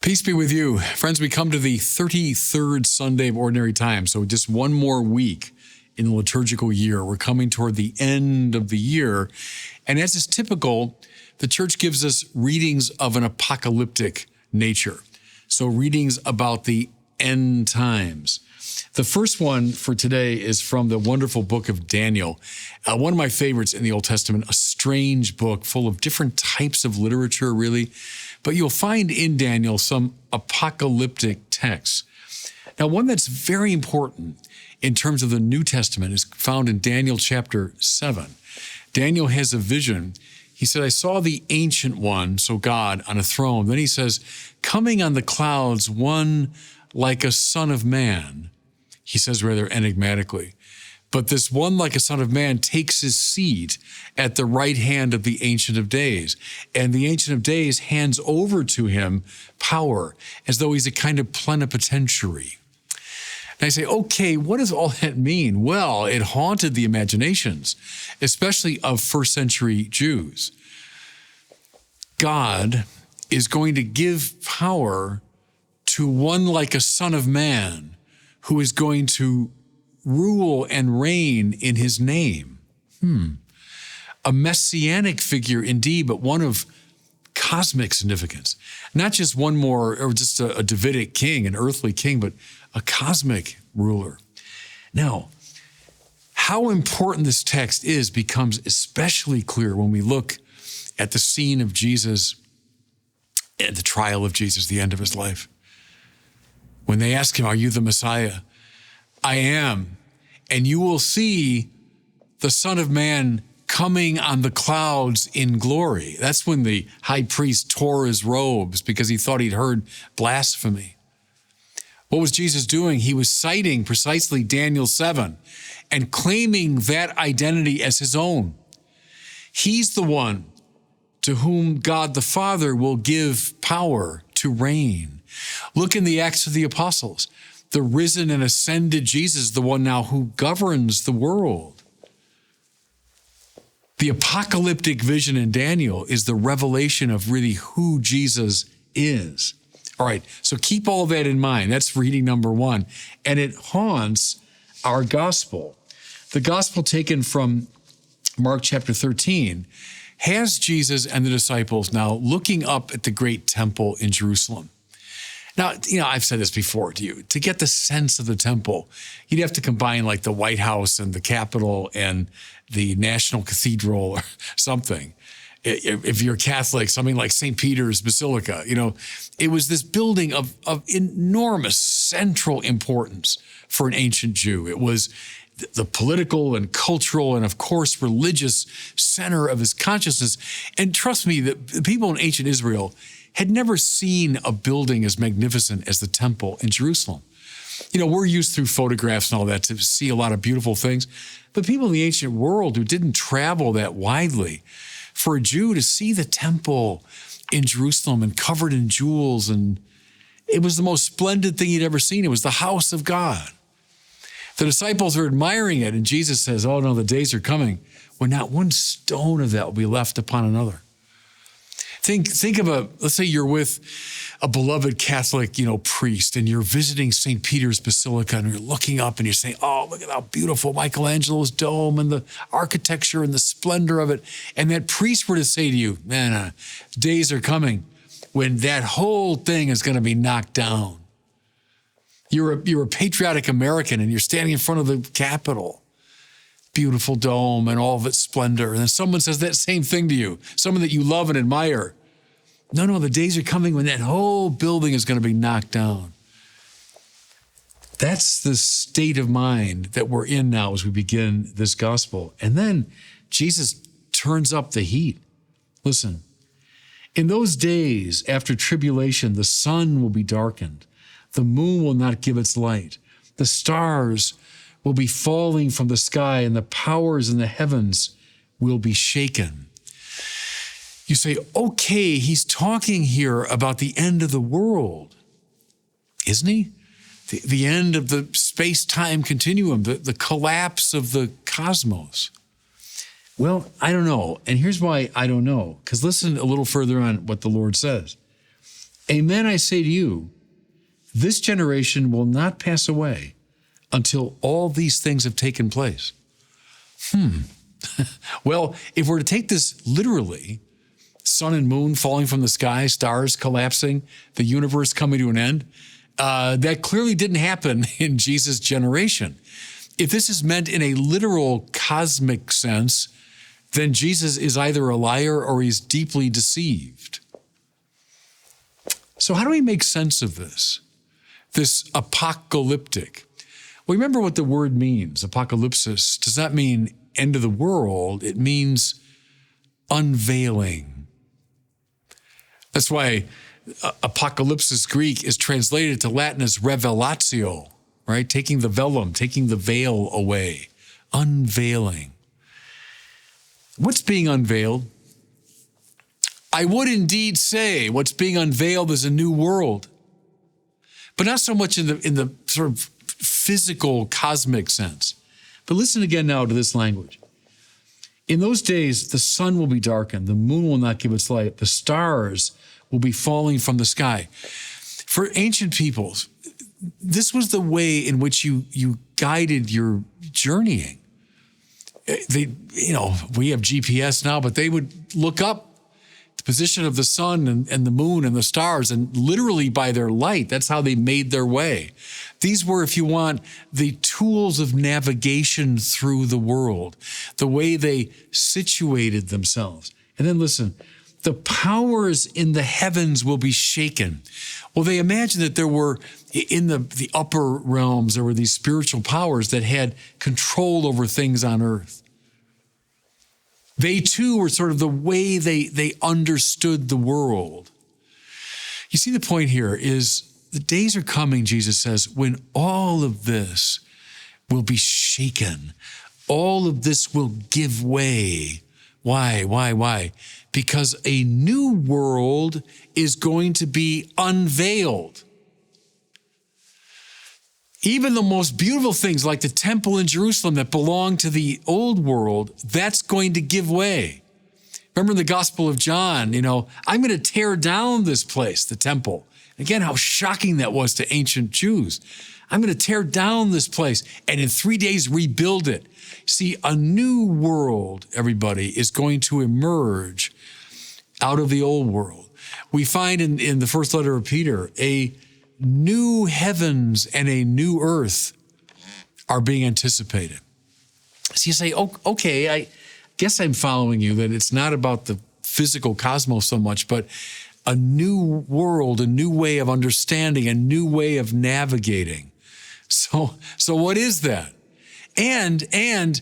Peace be with you. Friends, we come to the 33rd Sunday of Ordinary Time, so just one more week in the liturgical year. We're coming toward the end of the year, and as is typical, the church gives us readings of an apocalyptic nature, so readings about the end times. The first one for today is from the wonderful book of Daniel, one of my favorites in the Old Testament, a strange book full of different types of literature, really. But you'll find in Daniel some apocalyptic texts. Now, one that's very important in terms of the New Testament is found in Daniel chapter 7. Daniel has a vision. He said, I saw the Ancient One, so God, on a throne. Then he says, coming on the clouds, one like a son of man. He says rather enigmatically. But this one like a son of man takes his seat at the right hand of the Ancient of Days. And the Ancient of Days hands over to him power as though he's a kind of plenipotentiary. And I say, okay, what does all that mean? Well, it haunted the imaginations, especially of first century Jews. God is going to give power to one like a son of man who is going to rule and reign in his name. A messianic figure indeed, but one of cosmic significance. Not just one more, or just a Davidic king, an earthly king, but a cosmic ruler. Now, how important this text is becomes especially clear when we look at the scene of Jesus and the trial of Jesus, the end of his life. When they ask him, are you the Messiah? I am. And you will see the Son of Man coming on the clouds in glory. That's when the high priest tore his robes because he thought he'd heard blasphemy. What was Jesus doing? He was citing precisely Daniel 7 and claiming that identity as his own. He's the one to whom God the Father will give power to reign. Look in the Acts of the Apostles. The risen and ascended Jesus, the one now who governs the world. The apocalyptic vision in Daniel is the revelation of really who Jesus is. All right, so keep all that in mind. That's reading number one. And it haunts our gospel. The gospel taken from Mark chapter 13 has Jesus and the disciples now looking up at the great temple in Jerusalem. Now, I've said this before to you. To get the sense of the temple, you'd have to combine like the White House and the Capitol and the National Cathedral or something. If you're Catholic, something like St. Peter's Basilica, it was this building of enormous central importance for an ancient Jew. It was the political and cultural and, of course, religious center of his consciousness. And trust me, the people in ancient Israel had never seen a building as magnificent as the temple in Jerusalem. We're used through photographs and all that to see a lot of beautiful things, but people in the ancient world who didn't travel that widely, for a Jew to see the temple in Jerusalem and covered in jewels, and it was the most splendid thing he'd ever seen. It was the house of God. The disciples are admiring it, and Jesus says, oh no, the days are coming when not one stone of that will be left upon another. Think of let's say you're with a beloved Catholic, priest, and you're visiting St. Peter's Basilica, and you're looking up and you're saying, oh, look at how beautiful Michelangelo's dome and the architecture and the splendor of it. And that priest were to say to you, man, days are coming when that whole thing is going to be knocked down. You're a patriotic American and you're standing in front of the Capitol. Beautiful dome and all of its splendor. And then someone says that same thing to you, someone that you love and admire. No, the days are coming when that whole building is going to be knocked down. That's the state of mind that we're in now as we begin this gospel. And then Jesus turns up the heat. Listen, in those days after tribulation, the sun will be darkened. The moon will not give its light. The stars will be falling from the sky, and the powers in the heavens will be shaken. You say, okay, he's talking here about the end of the world, isn't he? The end of the space-time continuum, the collapse of the cosmos. Well, I don't know. And here's why I don't know. Because listen a little further on what the Lord says. Amen, I say to you, this generation will not pass away until all these things have taken place. Well, if we're to take this literally, sun and moon falling from the sky, stars collapsing, the universe coming to an end, that clearly didn't happen in Jesus' generation. If this is meant in a literal cosmic sense, then Jesus is either a liar or he's deeply deceived. So how do we make sense of this apocalyptic? Well, remember what the word means. Apocalypsis does not mean end of the world. It means unveiling. That's why apocalypsis Greek is translated to Latin as revelatio, right? Taking the velum, taking the veil away, unveiling. What's being unveiled? I would indeed say what's being unveiled is a new world, but not so much in the sort of physical cosmic sense. But listen again now to this language. In those days, the sun will be darkened, the moon will not give its light, the stars will be falling from the sky. For ancient peoples, this was the way in which you guided your journeying. We have GPS now, but they would look up the position of the sun and the moon and the stars, and literally by their light, that's how they made their way. These were, if you want, the tools of navigation through the world, the way they situated themselves. And then listen, the powers in the heavens will be shaken. Well, they imagined that there were, in the upper realms, there were these spiritual powers that had control over things on earth. They too were sort of the way they understood the world. You see, the point here is the days are coming, Jesus says, when all of this will be shaken. All of this will give way. Why? Because a new world is going to be unveiled. Even the most beautiful things like the temple in Jerusalem that belong to the old world, that's going to give way. Remember in the Gospel of John, I'm going to tear down this place, the temple. Again, how shocking that was to ancient Jews. I'm going to tear down this place and in 3 days rebuild it. See, a new world, everybody, is going to emerge out of the old world. We find in the first letter of Peter, a new heavens and a new earth are being anticipated. So you say, okay, I guess I'm following you, that it's not about the physical cosmos so much, but a new world, a new way of understanding, a new way of navigating. So what is that? And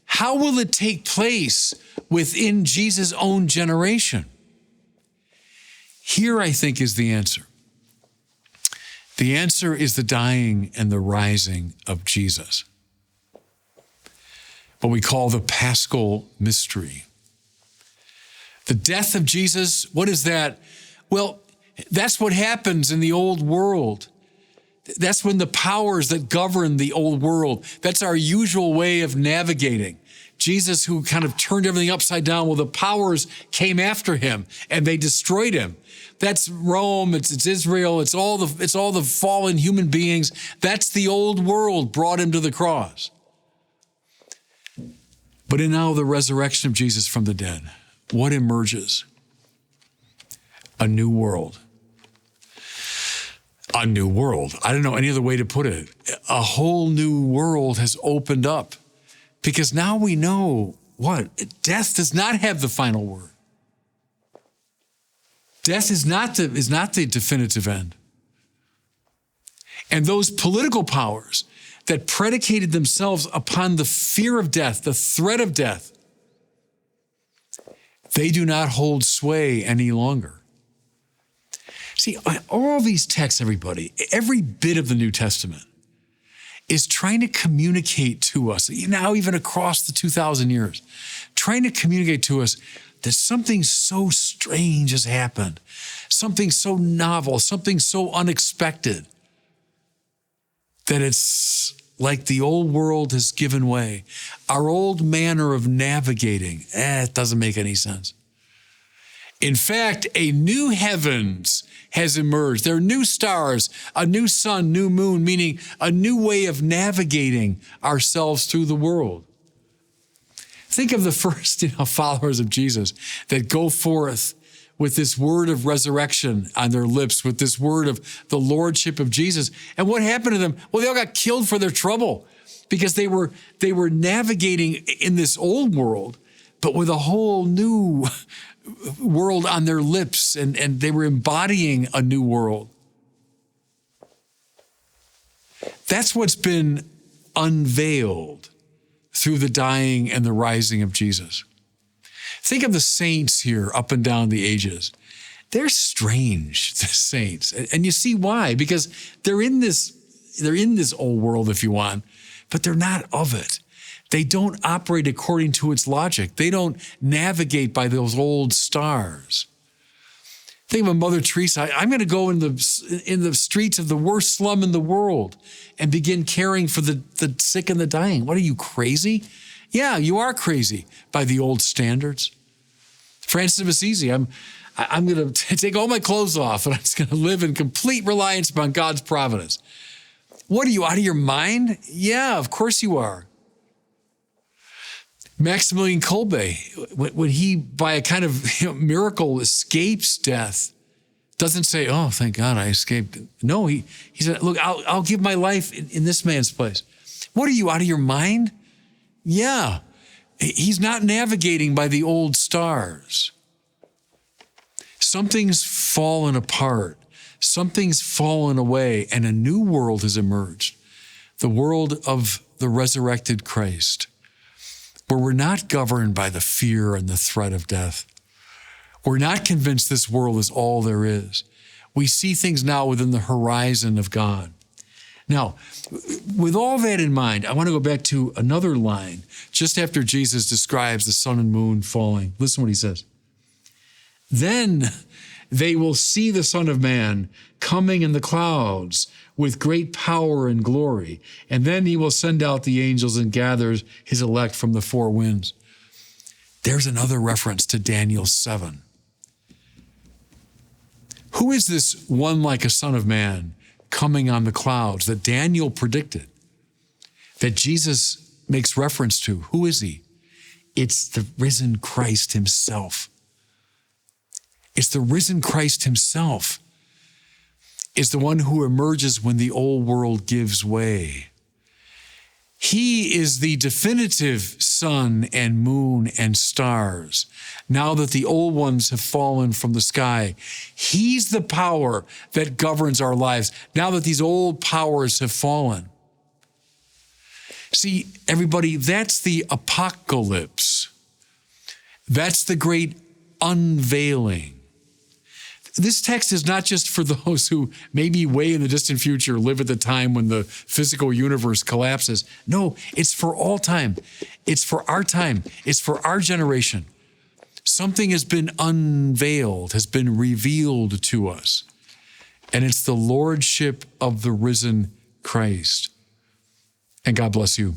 how will it take place within Jesus' own generation? Here, I think, is the answer. The answer is the dying and the rising of Jesus. What we call the Paschal mystery. The death of Jesus, what is that? Well, that's what happens in the old world. That's when the powers that govern the old world, that's our usual way of navigating. Jesus, who kind of turned everything upside down, well, the powers came after him and they destroyed him. That's Rome, it's Israel, it's all the fallen human beings. That's the old world brought him to the cross. But in now the resurrection of Jesus from the dead, what emerges? A new world. A new world. I don't know any other way to put it. A whole new world has opened up because now we know what? Death does not have the final word. Death is not the definitive end. And those political powers that predicated themselves upon the fear of death, the threat of death, they do not hold sway any longer. See, all these texts, everybody, every bit of the New Testament is trying to communicate to us, now even across the 2,000 years, trying to communicate to us that something so strange has happened, something so novel, something so unexpected, that it's like the old world has given way. Our old manner of navigating, it doesn't make any sense. In fact, a new heavens has emerged. There are new stars, a new sun, new moon, meaning a new way of navigating ourselves through the world. Think of the first followers of Jesus that go forth with this word of resurrection on their lips, with this word of the lordship of Jesus. And what happened to them? Well, they all got killed for their trouble because they were navigating in this old world, but with a whole new world on their lips, and they were embodying a new world. That's what's been unveiled through the dying and the rising of Jesus. Think of the saints here up and down the ages. They're strange, the saints. And you see why? Because they're in this old world, if you want, but they're not of it. They don't operate according to its logic. They don't navigate by those old stars. Think of Mother Teresa. I'm going to go in the streets of the worst slum in the world and begin caring for the sick and the dying. What are you, crazy? Yeah, you are crazy by the old standards. Francis of Assisi, I'm going to take all my clothes off and I'm just going to live in complete reliance upon God's providence. What are you, out of your mind? Yeah, of course you are. Maximilian Kolbe, when he, by a kind of miracle, escapes death, doesn't say, oh, thank God I escaped. No, he said, look, I'll give my life in this man's place. What are you, out of your mind? Yeah, he's not navigating by the old stars. Something's fallen apart. Something's fallen away, and a new world has emerged. The world of the resurrected Christ, where we're not governed by the fear and the threat of death. We're not convinced this world is all there is. We see things now within the horizon of God. Now, with all that in mind, I want to go back to another line just after Jesus describes the sun and moon falling. Listen what he says. Then they will see the Son of Man coming in the clouds with great power and glory. And then he will send out the angels and gather his elect from the four winds. There's another reference to Daniel 7. Who is this one like a Son of Man coming on the clouds that Daniel predicted, that Jesus makes reference to? Who is he? It's the risen Christ himself. It's the risen Christ himself. Is the one who emerges when the old world gives way. He is the definitive sun and moon and stars. Now that the old ones have fallen from the sky, he's the power that governs our lives. Now that these old powers have fallen. See, everybody, that's the apocalypse. That's the great unveiling. This text is not just for those who maybe way in the distant future live at the time when the physical universe collapses. No, it's for all time. It's for our time. It's for our generation. Something has been unveiled, has been revealed to us. And it's the lordship of the risen Christ. And God bless you.